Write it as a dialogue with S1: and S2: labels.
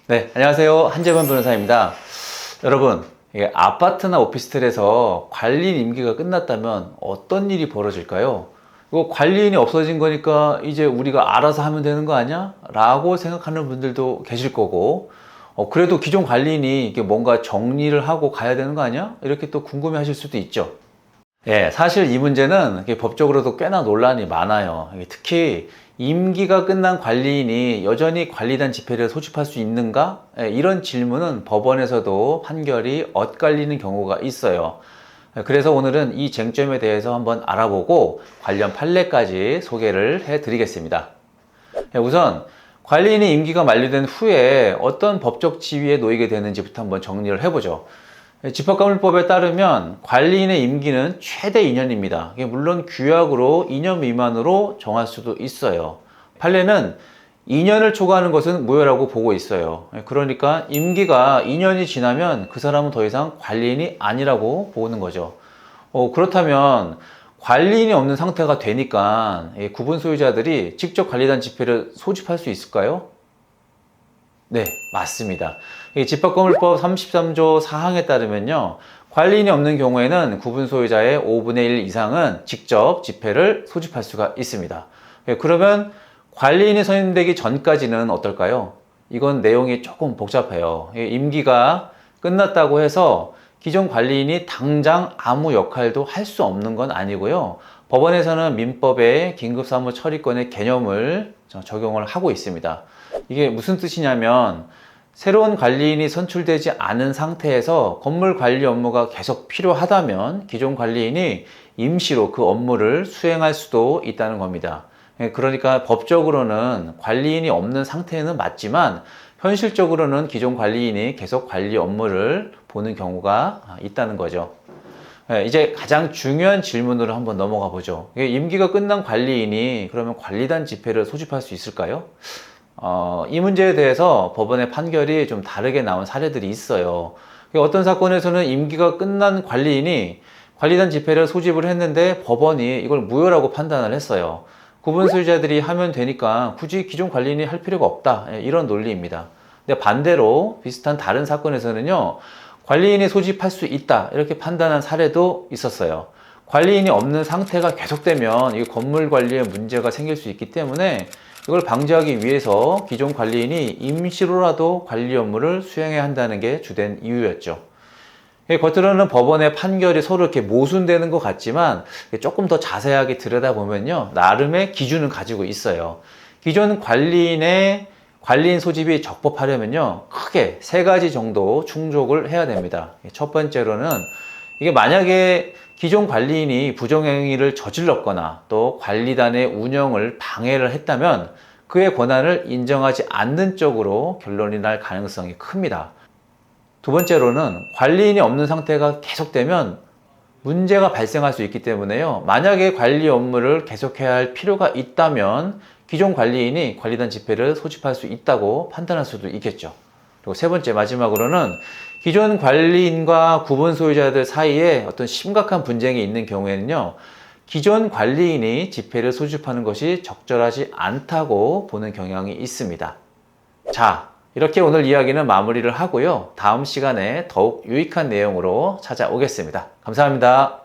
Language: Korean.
S1: 네, 안녕하세요. 한재범 변호사입니다. 여러분, 이게 아파트나 오피스텔에서 관리인 임기가 끝났다면 어떤 일이 벌어질까요? 이거 관리인이 없어진 거니까 이제 우리가 알아서 하면 되는 거 아니야? 라고 생각하는 분들도 계실 거고, 그래도 기존 관리인이 이게 뭔가 정리를 하고 가야 되는 거 아니야? 이렇게 또 궁금해 하실 수도 있죠. 예, 사실 이 문제는 이게 법적으로도 꽤나 논란이 많아요. 이게 특히 임기가 끝난 관리인이 여전히 관리단 지폐를 소집할 수 있는가? 예, 이런 질문은 법원에서도 판결이 엇갈리는 경우가 있어요. 예, 그래서 오늘은 이 쟁점에 대해서 한번 알아보고 관련 판례까지 소개를 해드리겠습니다. 예, 우선 관리인의 임기가 만료된 후에 어떤 법적 지위에 놓이게 되는지부터 한번 정리를 해보죠. 집합가물법에 따르면 관리인의 임기는 최대 2년입니다. 물론 규약으로 2년 미만으로 정할 수도 있어요. 판례는 2년을 초과하는 것은 무효라고 보고 있어요. 그러니까 임기가 2년이 지나면 그 사람은 더 이상 관리인이 아니라고 보는 거죠. 그렇다면 관리인이 없는 상태가 되니까 구분 소유자들이 직접 관리단 지폐를 소집할 수 있을까요? 네, 맞습니다. 집합건물법 33조 4항에 따르면요, 관리인이 없는 경우에는 구분 소유자의 5분의 1 이상은 직접 지폐를 소집할 수가 있습니다. 그러면 관리인이 선임되기 전까지는 어떨까요? 이건 내용이 조금 복잡해요. 임기가 끝났다고 해서 기존 관리인이 당장 아무 역할도 할 수 없는 건 아니고요. 법원에서는 민법의 긴급사무처리권의 개념을 적용을 하고 있습니다. 이게 무슨 뜻이냐면 새로운 관리인이 선출되지 않은 상태에서 건물 관리 업무가 계속 필요하다면 기존 관리인이 임시로 그 업무를 수행할 수도 있다는 겁니다. 그러니까 법적으로는 관리인이 없는 상태는 맞지만 현실적으로는 기존 관리인이 계속 관리 업무를 보는 경우가 있다는 거죠. 이제 가장 중요한 질문으로 한번 넘어가 보죠. 임기가 끝난 관리인이 그러면 관리단 지폐를 소집할 수 있을까요? 이 문제에 대해서 법원의 판결이 좀 다르게 나온 사례들이 있어요. 어떤 사건에서는 임기가 끝난 관리인이 관리단 지폐를 소집을 했는데 법원이 이걸 무효라고 판단을 했어요. 구분 소유자들이 하면 되니까 굳이 기존 관리인이 할 필요가 없다. 이런 논리입니다. 근데 반대로 비슷한 다른 사건에서는요, 관리인이 소집할 수 있다. 이렇게 판단한 사례도 있었어요. 관리인이 없는 상태가 계속되면 이 건물 관리에 문제가 생길 수 있기 때문에 이걸 방지하기 위해서 기존 관리인이 임시로라도 관리 업무를 수행해야 한다는 게 주된 이유였죠. 겉으로는 법원의 판결이 서로 이렇게 모순되는 것 같지만 조금 더 자세하게 들여다보면요, 나름의 기준을 가지고 있어요. 기존 관리인의 관리인 소집이 적법하려면요, 크게 세 가지 정도 충족을 해야 됩니다. 첫 번째로는 이게 만약에 기존 관리인이 부정행위를 저질렀거나 또 관리단의 운영을 방해를 했다면 그의 권한을 인정하지 않는 쪽으로 결론이 날 가능성이 큽니다. 두 번째로는 관리인이 없는 상태가 계속되면 문제가 발생할 수 있기 때문에요. 만약에 관리 업무를 계속해야 할 필요가 있다면 기존 관리인이 관리단 지폐를 소집할 수 있다고 판단할 수도 있겠죠. 그리고 세 번째, 마지막으로는 기존 관리인과 구분 소유자들 사이에 어떤 심각한 분쟁이 있는 경우에는요, 기존 관리인이 지폐를 소집하는 것이 적절하지 않다고 보는 경향이 있습니다. 자, 이렇게 오늘 이야기는 마무리를 하고요. 다음 시간에 더욱 유익한 내용으로 찾아오겠습니다. 감사합니다.